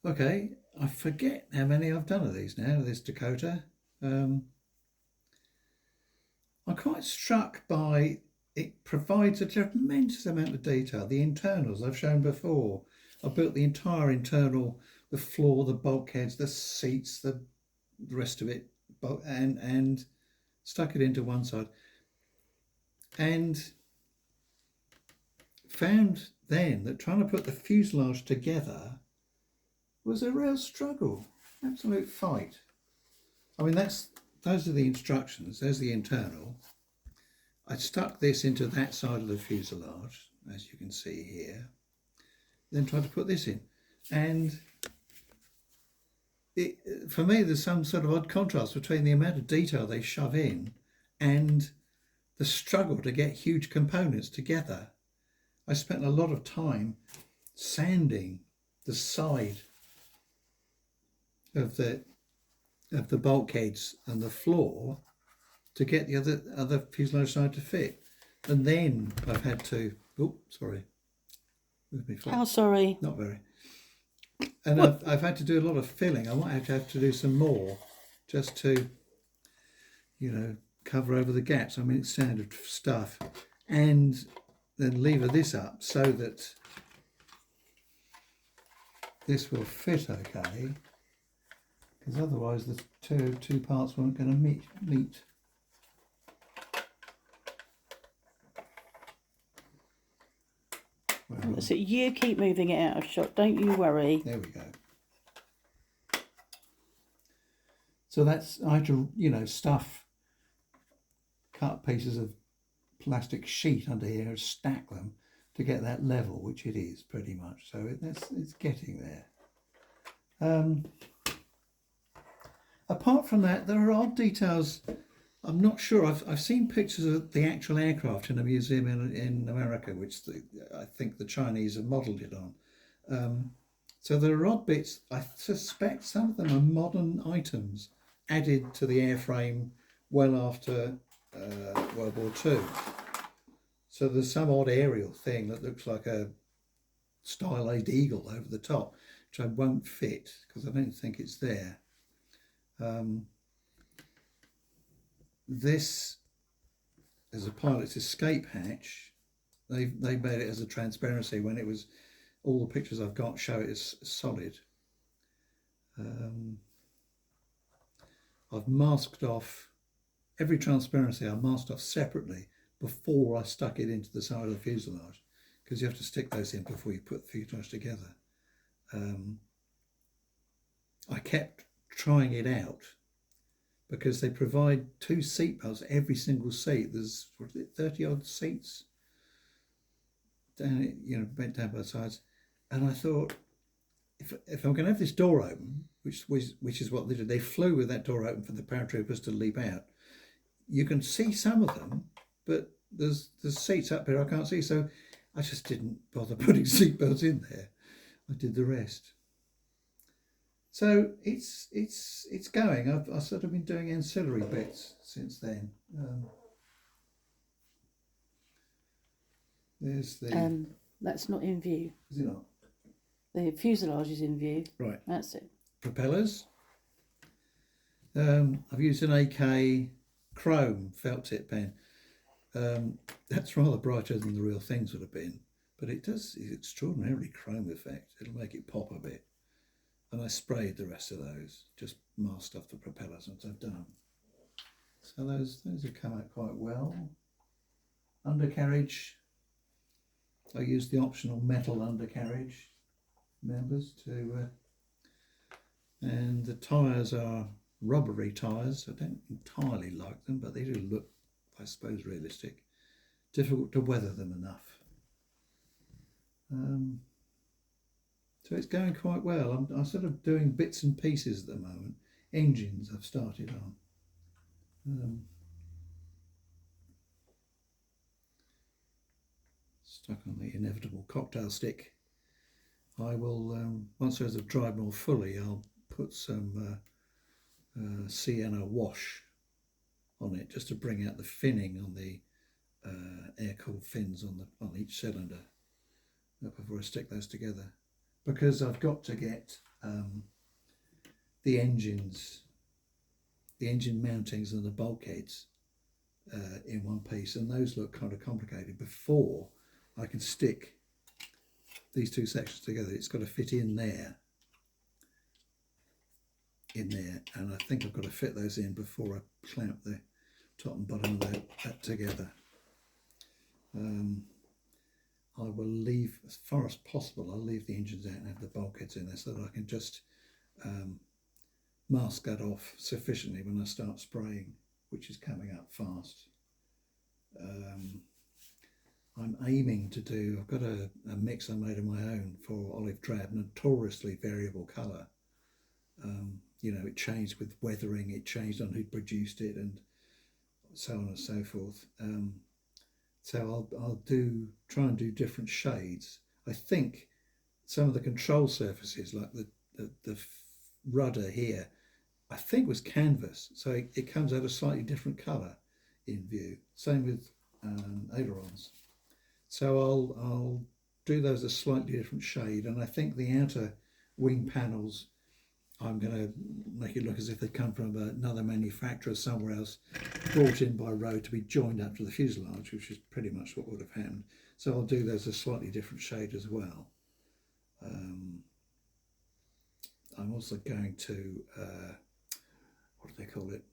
Okay, I forget how many I've done of these now, this Dakota. Um, I'm quite struck by it provides a tremendous amount of detail. The internals I've shown before. I built the entire internal, the floor, the bulkheads, the seats, the rest of it, and stuck it into one side. And found then that trying to put the fuselage together was a real struggle, absolute fight. I mean, those are the instructions. There's the internal. I stuck this into that side of the fuselage, as you can see here. Then tried to put this in, and for me, there's some sort of odd contrast between the amount of detail they shove in and the struggle to get huge components together. I spent a lot of time sanding the side of the bulkheads and the floor to get the other fuselage side to fit, and then I've had to. Oh, sorry. How sorry? Not very. And I've had to do a lot of filling. I might have to do some more, just to, cover over the gaps. I mean, it's standard stuff, and then lever this up so that this will fit okay, because otherwise the two parts weren't going to meet. Well, so you keep moving it out of shot, don't you worry. There we go. So that's, I had to, stuff, cut pieces of plastic sheet under here and stack them to get that level, which it is pretty much. So it's getting there. Apart from that, there are odd details. I'm not sure. I've seen pictures of the actual aircraft in a museum in America, which I think the Chinese have modelled it on. So there are odd bits. I suspect some of them are modern items added to the airframe well after World War II. So there's some odd aerial thing that looks like a stylized eagle over the top, which I won't fit because I don't think it's there. This is a pilot's escape hatch. They made it as a transparency when it was, all the pictures I've got show it as solid. I've masked off every transparency. I masked off separately before I stuck it into the side of the fuselage, because you have to stick those in before you put the fuselage together. I kept trying it out because they provide 2 seat belts every single seat. There's 30 odd seats down, bent down both sides, and I thought, if I'm going to have this door open, which is what they did, they flew with that door open for the paratroopers to leap out. You can see some of them, but there's seats up here I can't see, so I just didn't bother putting seatbelts in there. I did the rest. So it's going. I've sort of been doing ancillary bits since then. There's the. That's not in view. Is it not? The fuselage is in view. Right. That's it. Propellers. I've used an AK chrome felt tip pen. That's rather brighter than the real things would have been, but it does extraordinarily chrome effect. It'll make it pop a bit. And I sprayed the rest of those, just masked off the propellers once I've done them. So those have come out quite well. Undercarriage, I used the optional metal undercarriage members to, and the tyres are rubbery tyres. I don't entirely like them, but they do look, I suppose, realistic. Difficult to weather them enough. So it's going quite well. I'm sort of doing bits and pieces at the moment. Engines I've started on. Stuck on the inevitable cocktail stick. I will, once those have dried more fully, I'll put some sienna wash on it just to bring out the finning on the air-cooled fins on each cylinder before I stick those together. Because I've got to get the engines, the engine mountings and the bulkheads in one piece, and those look kind of complicated. Before I can stick these two sections together, it's got to fit in there, and I think I've got to fit those in before I clamp the top and bottom of that together. I will leave, as far as possible, I'll leave the engines out and have the bulkheads in there so that I can just mask that off sufficiently when I start spraying, which is coming up fast. I'm aiming to do, I've got a mix I made of my own for olive drab, notoriously variable colour. You know, it changed with weathering, it changed on who produced it, and so on and so forth. So I'll try and do different shades. I think some of the control surfaces, like the rudder here, I think was canvas, so it comes out a slightly different colour in view. Same with ailerons. So I'll do those a slightly different shade, and I think the outer wing panels, I'm going to make it look as if they come from another manufacturer somewhere else, brought in by road to be joined up to the fuselage, which is pretty much what would have happened. So I'll do those a slightly different shade as well. I'm also going to, what do they call it?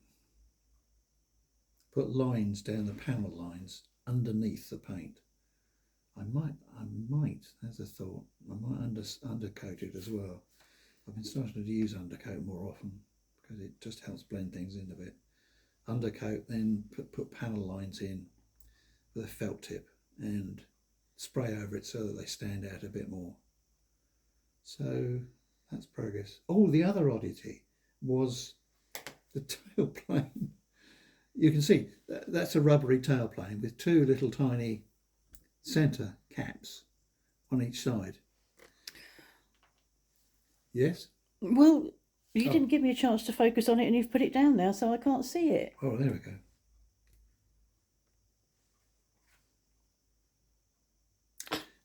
Put lines down the panel lines underneath the paint. I might, there's a thought, I might undercoat it as well. I've been starting to use undercoat more often because it just helps blend things in a bit. Undercoat, then put panel lines in with a felt tip and spray over it so that they stand out a bit more. So that's progress. Oh, the other oddity was the tailplane. You can see that's a rubbery tailplane with two little tiny centre caps on each side. Yes? Well, you didn't give me a chance to focus on it, and you've put it down now, so I can't see it. Oh, there we go.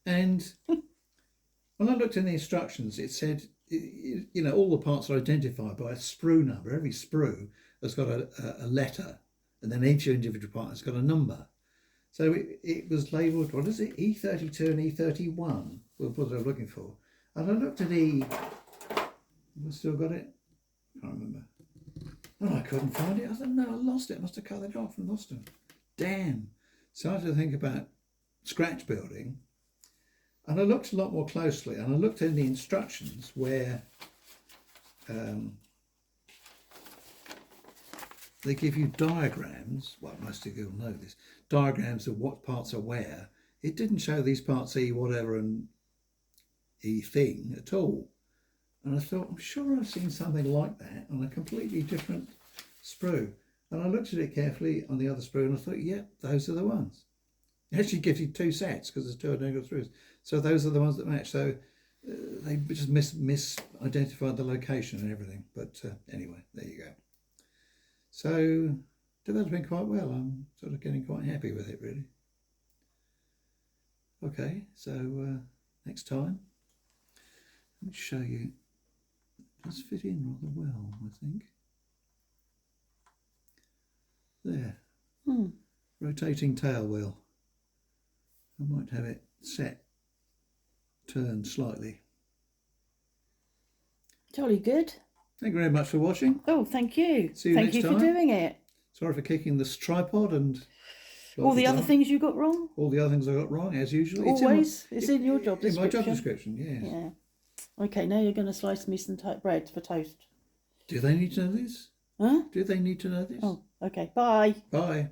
And when I looked in the instructions, it said, you know, all the parts are identified by a sprue number. Every sprue has got a letter, and then each individual part has got a number. So it was labelled, what is it, E32 and E31 was what I was looking for. And I looked at have I still got it? Can't remember. Oh, I couldn't find it. I thought, no, I lost it. I must have cut it off and lost it. Damn. Started to think about scratch building, and I looked a lot more closely, and I looked in the instructions where they give you diagrams. Well, most of you will know this. Diagrams of what parts are where. It didn't show these parts E whatever and E thing at all. And I thought, I'm sure I've seen something like that on a completely different sprue. And I looked at it carefully on the other sprue, and I thought, yep, those are the ones. It actually gives you two sets because there's two identical sprues. So those are the ones that match. So they just misidentified the location and everything. But anyway, there you go. So developing quite well. I'm sort of getting quite happy with it, really. Okay, so next time, let me show you. It does fit in rather well, I think. There. Rotating tail wheel. I might have it turned slightly. Jolly good. Thank you very much for watching. Oh, thank you. See you thank next you time. for doing it. Sorry for kicking this tripod and all the other things you got wrong. All the other things I got wrong, as usual. Always. It's in your job description. In my job description, yes. Yeah. Okay, now you're going to slice me some bread for toast. Do they need to know this? Huh? Do they need to know this? Oh, okay. Bye. Bye.